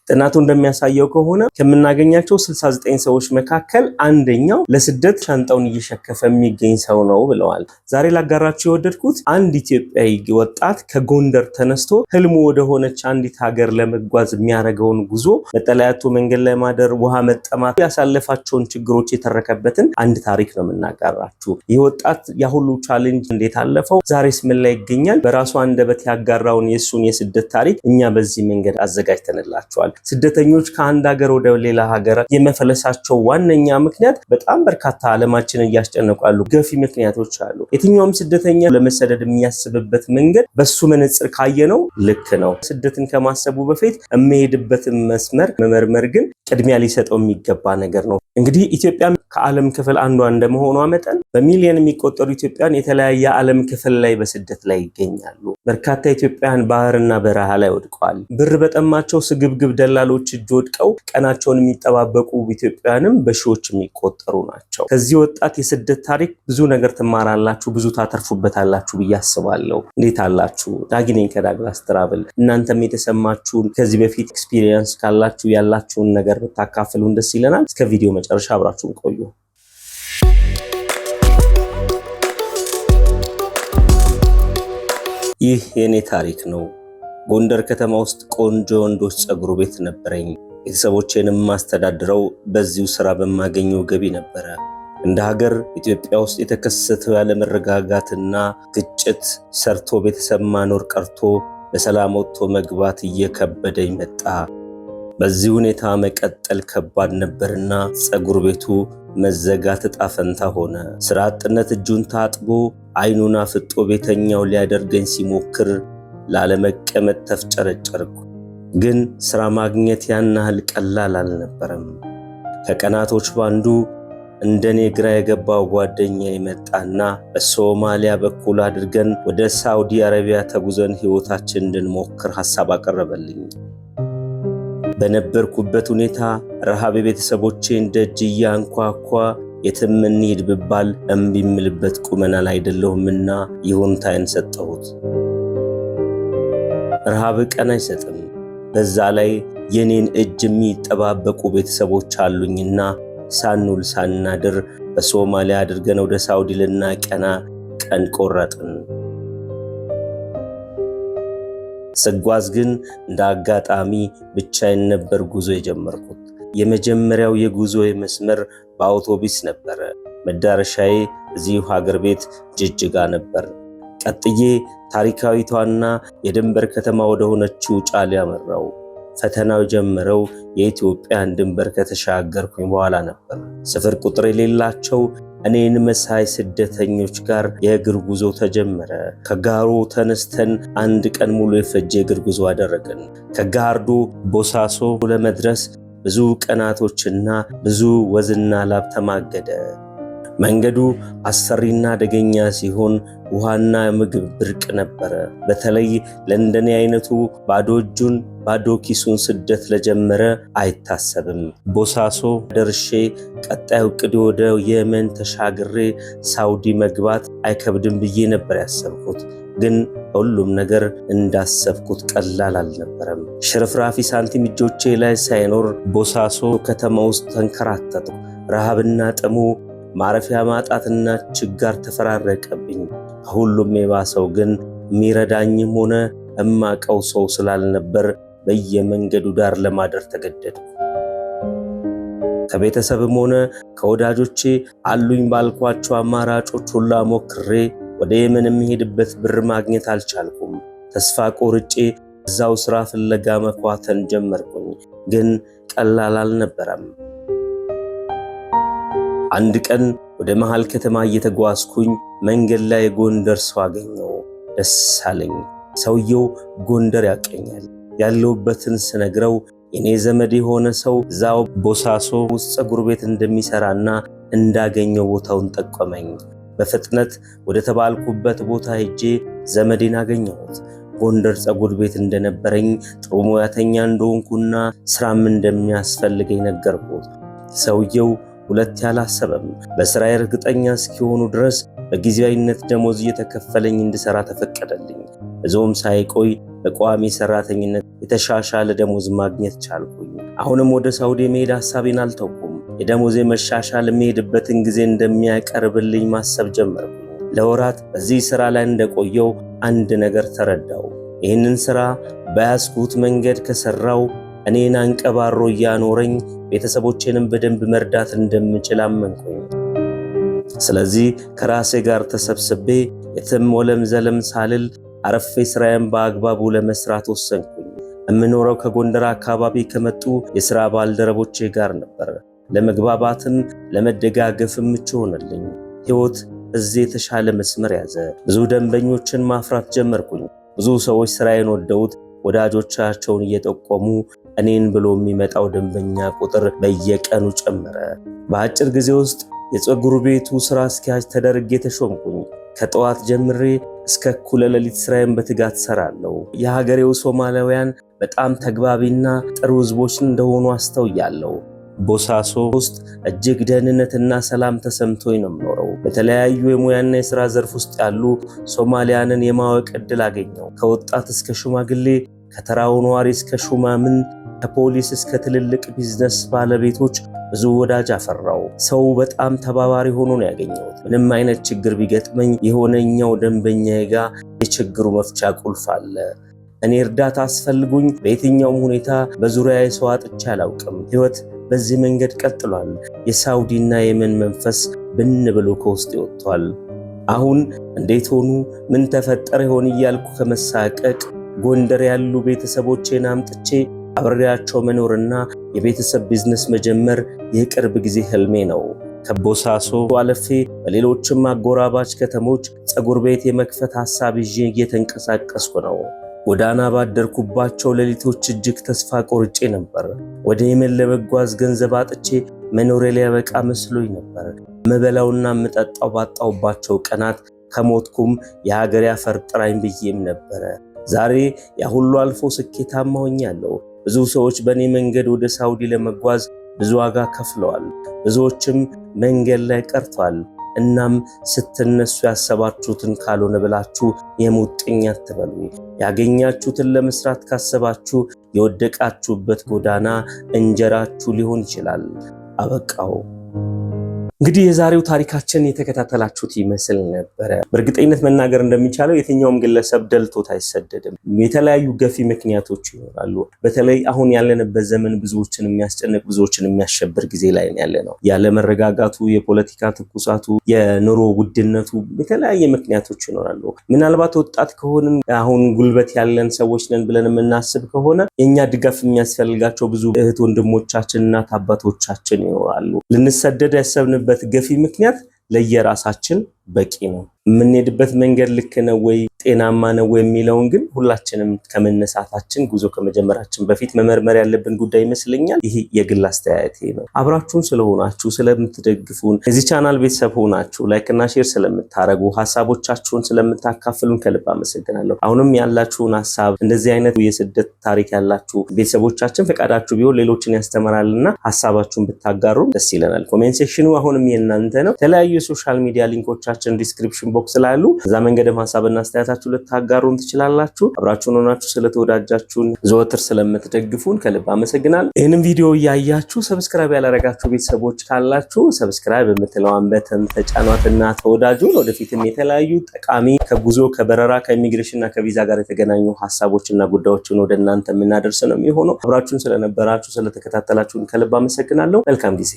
ጥናቱ እንደሚያሳየው ከሆነ ከምናገኛቸው 69 ሰዎች መካከል አንደኛው ለስደት ሻንጣውን እየሸከፈ የሚገኝ ሰው ነው ብለዋል። ዛሬ ላጋራችሁ የወደድኩት አንድ ኢትዮጵያዊ ወጣት ከጎንደር ተነስቶ ህልሙ ወደ ሆነች አንዲት ሀገር ለመጓዝ የሚያደርገውን ጉዞ መጠለያቱ መንገድ ላይ ማደር፣ ውሃ መጠማት፣ ያሳለፋቸውን ችግሮች የተረከበትን አንድ ታሪክ ነው የምናጋራችሁ። ይህ ወጣት ያሁሉ ቻሌንጅ እንዴት አለፈው፣ ዛሬስ ምን ላይ ይገኛል፣ በራሱ አንደበት ያጋራውን የሱን የስደት ታሪክ እኛ በዚህ መንገድ አዘጋጅተንላችኋል። ስደተኞች ከአንድ ሀገር ወደ ሌላ ሀገር የመፈለሳቸው ዋነኛ ምክንያት በጣም በርካታ ዓለማችንን እያስጨነቁ ያሉ ገፊ ምክንያቶች አሉ። የትኛውም ስደተኛ ለመሰደድ የሚያስብበት መንገድ በሱ መነጽር ካየነው ልክ ነው። ስደትን ከማሰቡ በፊት የሚሄድበትን መስመር መመርመር ግን ቅድሚያ ሊሰጠው የሚገባ ነገር ነው። እንግዲህ ኢትዮጵያ ከዓለም ክፍል አንዷ እንደመሆኗ መጠን በሚሊዮን የሚቆጠሩ ኢትዮጵያን የተለያየ ዓለም ክፍል ላይ በስደት ላይ ይገኛሉ። በርካታ ኢትዮጵያን ባህርና በረሃ ላይ ወድቀዋል። ብር በጠማቸው ስግብግብ ደላሎች እጅ ወድቀው ቀናቸውን የሚጠባበቁ ኢትዮጵያንም በሺዎች የሚቆጠሩ ናቸው። ከዚህ ወጣት የስደት ታሪክ ብዙ ነገር ትማራላችሁ፣ ብዙ ታተርፉበታላችሁ ብዬ አስባለሁ። እንዴት አላችሁ? ዳጊ ነኝ ከዳግላስ ትራቭል። እናንተም የተሰማችሁን ከዚህ በፊት ኤክስፒሪየንስ ካላችሁ ያላችሁን ነገር ብታካፍሉን ደስ ይለናል። እስከ ቪዲዮ መጨረሻ አብራችሁን ቆዩ። ይህ የኔ ታሪክ ነው። ጎንደር ከተማ ውስጥ ቆንጆ ወንዶች ጸጉር ቤት ነበረኝ። ቤተሰቦቼንም ማስተዳድረው በዚሁ ስራ በማገኘው ገቢ ነበረ። እንደ ሀገር ኢትዮጵያ ውስጥ የተከሰተው ያለመረጋጋትና ግጭት ሰርቶ ቤተሰብ ማኖር ቀርቶ በሰላም ወጥቶ መግባት እየከበደኝ መጣ። በዚህ ሁኔታ መቀጠል ከባድ ነበርና ጸጉር ቤቱ መዘጋት ዕጣ ፈንታ ሆነ። ስራ አጥነት እጁን ታጥቦ አይኑን አፍጦ ቤተኛው ሊያደርገኝ ሲሞክር ላለመቀመጥ ተፍጨረጨርኩ። ግን ስራ ማግኘት ያን ያህል ቀላል አልነበረም። ከቀናቶች ባንዱ እንደኔ ግራ የገባው ጓደኛ ይመጣና በሶማሊያ በኩል አድርገን ወደ ሳውዲ አረቢያ ተጉዘን ህይወታችን እንድንሞክር ሐሳብ አቀረበልኝ። በነበርኩበት ሁኔታ ረሃብ ቤተሰቦቼን ደጅ እያንኳኳ የትም እንሂድ ብባል እምቢ የምልበት ቁመና ላይ አይደለሁምና ይሁንታዬን ሰጠሁት። ረሃብ ቀን አይሰጥም። በዛ ላይ የኔን እጅ የሚጠባበቁ ቤተሰቦች አሉኝና ሳንውል ሳናድር በሶማሊያ አድርገን ወደ ሳውዲ ልናቀና ቀን ቆረጥን። ስጓዝ ግን እንደ አጋጣሚ ብቻዬን ነበር ጉዞ የጀመርኩት። የመጀመሪያው የጉዞ መስመር በአውቶቡስ ነበር። መዳረሻዬ እዚሁ ሀገር ቤት ጅጅጋ ነበር። ቀጥዬ ታሪካዊቷና የድንበር ከተማ ወደ ሆነችው ጫሌ አመራው። ፈተናው ጀመረው የኢትዮጵያን ድንበር ከተሻገርኩኝ በኋላ ነበር። ስፍር ቁጥር የሌላቸው እኔን መሳይ ስደተኞች ጋር የእግር ጉዞ ተጀመረ። ከጋሮ ተነስተን አንድ ቀን ሙሉ የፈጀ እግር ጉዞ አደረግን። ከጋርዶ ቦሳሶ ለመድረስ ብዙ ቀናቶችና ብዙ ወዝና ላብ ተማገደ። መንገዱ አሰሪና አደገኛ ሲሆን ውሃና ምግብ ብርቅ ነበረ። በተለይ ለእንደኔ አይነቱ ባዶ እጁን ባዶ ኪሱን ስደት ለጀመረ አይታሰብም። ቦሳሶ ደርሼ ቀጣዩ ዕቅድ ወደ የመን ተሻግሬ ሳውዲ መግባት አይከብድም ብዬ ነበር ያሰብኩት። ግን ሁሉም ነገር እንዳሰብኩት ቀላል አልነበረም። ሽርፍራፊ ሳንቲም እጆቼ ላይ ሳይኖር ቦሳሶ ከተማ ውስጥ ተንከራተትኩ። ረሃብና ጥሙ፣ ማረፊያ ማጣትና ችጋር ተፈራረቀብኝ። ሁሉም የባሰው ግን የሚረዳኝም ሆነ እማቀው ሰው ስላልነበር በየመንገዱ ዳር ለማደር ተገደድኩ። ከቤተሰብም ሆነ ከወዳጆቼ አሉኝ ባልኳቸው አማራጮች ሁላ ሞክሬ ወደ የመን የሚሄድበት ብር ማግኘት አልቻልኩም። ተስፋ ቆርጬ እዛው ስራ ፍለጋ መኳተን ጀመርኩኝ። ግን ቀላል አልነበረም። አንድ ቀን ወደ መሃል ከተማ እየተጓዝኩኝ መንገድ ላይ ጎንደር ሰው አገኘው። ደስ አለኝ። ሰውየው ጎንደር ያቀኛል። ያለውበትን ስነግረው የኔ ዘመድ የሆነ ሰው እዛው ቦሳሶ ውስጥ ጸጉር ቤት እንደሚሰራና እንዳገኘው ቦታውን ጠቆመኝ። በፍጥነት ወደ ተባልኩበት ቦታ ሄጄ ዘመዴን አገኘሁት። ጎንደር ጸጉር ቤት እንደነበረኝ ጥሩ ሙያተኛ እንደሆንኩና ስራም እንደሚያስፈልገኝ ነገርኩት። ሰውየው ሁለት ያላሰበም በስራዬ እርግጠኛ እስኪሆኑ ድረስ በጊዜያዊነት ደሞዝ እየተከፈለኝ እንድሰራ ተፈቀደልኝ። ብዙም ሳይቆይ በቋሚ ሰራተኝነት የተሻሻለ ደሞዝ ማግኘት ቻልኩኝ። አሁንም ወደ ሳውዲ መሄድ ሐሳቤን አልተውኩም። የደሞዜ መሻሻል የሚሄድበትን ጊዜ እንደሚያቀርብልኝ ማሰብ ጀመርኩኝ። ለወራት በዚህ ሥራ ላይ እንደቆየው አንድ ነገር ተረዳው። ይህንን ሥራ በያዝኩት መንገድ ከሠራው እኔን አንቀባሮ እያኖረኝ ቤተሰቦቼንም በደንብ መርዳት እንደምችል አመንኩኝ። ስለዚህ ከራሴ ጋር ተሰብስቤ የትም ወለም ዘለም ሳልል አረፌ ሥራዬን በአግባቡ ለመስራት ወሰንኩኝ። የምኖረው ከጎንደር አካባቢ ከመጡ የሥራ ባልደረቦቼ ጋር ነበር። ለመግባባትም ለመደጋገፍም ምቹ ሆነልኝ። ሕይወት እዚህ የተሻለ መስመር ያዘ። ብዙ ደንበኞችን ማፍራት ጀመርኩኝ። ብዙ ሰዎች ሥራዬን ወደውት ወዳጆቻቸውን እየጠቆሙ እኔን ብሎ የሚመጣው ደንበኛ ቁጥር በየቀኑ ጨመረ። በአጭር ጊዜ ውስጥ የፀጉር ቤቱ ሥራ አስኪያጅ ተደርጌ ተሾምኩኝ። ከጠዋት ጀምሬ እስከ እኩለ ሌሊት ሥራዬን በትጋት ሠራለሁ። የሀገሬው ሶማሊያውያን በጣም ተግባቢና ጥሩ ሕዝቦች እንደሆኑ አስተውያለሁ። ቦሳሶ ውስጥ እጅግ ደህንነትና ሰላም ተሰምቶኝ ነው የምኖረው። በተለያዩ የሙያና የሥራ ዘርፍ ውስጥ ያሉ ሶማሊያንን የማወቅ ዕድል አገኘው። ከወጣት እስከ ሽማግሌ፣ ከተራው ነዋሪ እስከ ሹማምን፣ ከፖሊስ እስከ ትልልቅ ቢዝነስ ባለቤቶች ብዙ ወዳጅ አፈራው። ሰው በጣም ተባባሪ ሆኖ ነው ያገኘሁት። ምንም አይነት ችግር ቢገጥመኝ የሆነኛው ደንበኛዬ ጋር የችግሩ መፍቻ ቁልፍ አለ። እኔ እርዳታ አስፈልጉኝ በየትኛውም ሁኔታ በዙሪያዬ ሰው አጥቼ አላውቅም። ሕይወት በዚህ መንገድ ቀጥሏል። የሳውዲና የመን መንፈስ ብን ብሎ ከውስጥ ወጥቷል። አሁን እንዴት ሆኑ ምን ተፈጠረ ይሆን እያልኩ ከመሳቀቅ ጎንደር ያሉ ቤተሰቦቼን አምጥቼ አብሬያቸው መኖርና የቤተሰብ ቢዝነስ መጀመር የቅርብ ጊዜ ህልሜ ነው። ከቦሳሶ አለፌ በሌሎችም አጎራባች ከተሞች ፀጉር ቤት የመክፈት ሐሳብ ይዤ እየተንቀሳቀስኩ ነው። ጎዳና ባደርኩባቸው ሌሊቶች እጅግ ተስፋ ቆርጬ ነበር። ወደ የመን ለመጓዝ ገንዘብ አጥቼ መኖሬ ሊያበቃ መስሎኝ ነበር። መበላውና ምጠጣው ባጣውባቸው ቀናት ከሞትኩም የሀገሬ አፈር ጥራኝ ብዬም ነበረ። ዛሬ ያ ሁሉ አልፎ ስኬታማ ሆኛለሁ። ብዙ ሰዎች በእኔ መንገድ ወደ ሳውዲ ለመጓዝ ብዙ ዋጋ ከፍለዋል። ብዙዎችም መንገድ ላይ ቀርተዋል። እናም ስትነሱ ያሰባችሁትን ካልሆነ ብላችሁ የሙጥኝ አትበሉ። ያገኛችሁትን ለመስራት ካሰባችሁ የወደቃችሁበት ጎዳና እንጀራችሁ ሊሆን ይችላል። አበቃው። እንግዲህ የዛሬው ታሪካችን የተከታተላችሁት ይመስል ነበረ። በእርግጠኝነት መናገር እንደሚቻለው የትኛውም ግለሰብ ደልቶት አይሰደድም። የተለያዩ ገፊ ምክንያቶች ይኖራሉ። በተለይ አሁን ያለንበት ዘመን ብዙዎችን የሚያስጨንቅ ብዙዎችን የሚያሸብር ጊዜ ላይ ያለነው። ያለ መረጋጋቱ፣ የፖለቲካ ትኩሳቱ፣ የኑሮ ውድነቱ የተለያየ ምክንያቶች ይኖራሉ። ምናልባት ወጣት ከሆንን አሁን ጉልበት ያለን ሰዎች ነን ብለን የምናስብ ከሆነ የኛ ድጋፍ የሚያስፈልጋቸው ብዙ እህት ወንድሞቻችን፣ እናት አባቶቻችን ይኖራሉ። ልንሰደድ ያሰብንበት ገፊ ምክንያት ለየራሳችን በቂ ነው። የምንሄድበት መንገድ ልክ ነው ወይ ጤናማ ነው ወይ የሚለውን ግን ሁላችንም ከመነሳታችን ጉዞ ከመጀመራችን በፊት መመርመር ያለብን ጉዳይ ይመስለኛል። ይህ የግል አስተያየቴ ነው። አብራችሁን ስለሆናችሁ ስለምትደግፉን፣ እዚህ ቻናል ቤተሰብ ሆናችሁ ላይክና ሼር ስለምታረጉ፣ ሐሳቦቻችሁን ስለምታካፍሉን ከልብ አመሰግናለሁ። አሁንም ያላችሁን ሐሳብ እንደዚህ አይነት የስደት ታሪክ ያላችሁ ቤተሰቦቻችን ፈቃዳችሁ ቢሆን ሌሎችን ያስተምራልና ሐሳባችሁን ብታጋሩ ደስ ይለናል። ኮሜንት ሴክሽኑ አሁንም የእናንተ ነው። የተለያዩ የሶሻል ሚዲያ ሊንኮቻችን ዲስክሪፕሽን ቦክስ ላይ አሉ። እዛ መንገድም ሐሳብና አስተያየታችሁ ልታጋሩን ትችላላችሁ። አብራችሁን ሆናችሁ ስለተወዳጃችሁን ዘወትር ስለምትደግፉን ከልብ አመሰግናለሁ። ይህንን ቪዲዮ እያያችሁ ሰብስክራይብ ያላረጋችሁ ቤተሰቦች ካላችሁ ሰብስክራይብ የምትለዋን በተን ተጫኗትና ተወዳጁን። ወደፊትም የተለያዩ ጠቃሚ ከጉዞ ከበረራ ከኢሚግሬሽንና ከቪዛ ጋር የተገናኙ ሐሳቦችና ጉዳዮችን ወደ እናንተ የምናደርስ ነው የሚሆነው። አብራችሁን ስለነበራችሁ ስለተከታተላችሁን ከልብ አመሰግናለሁ። መልካም ጊዜ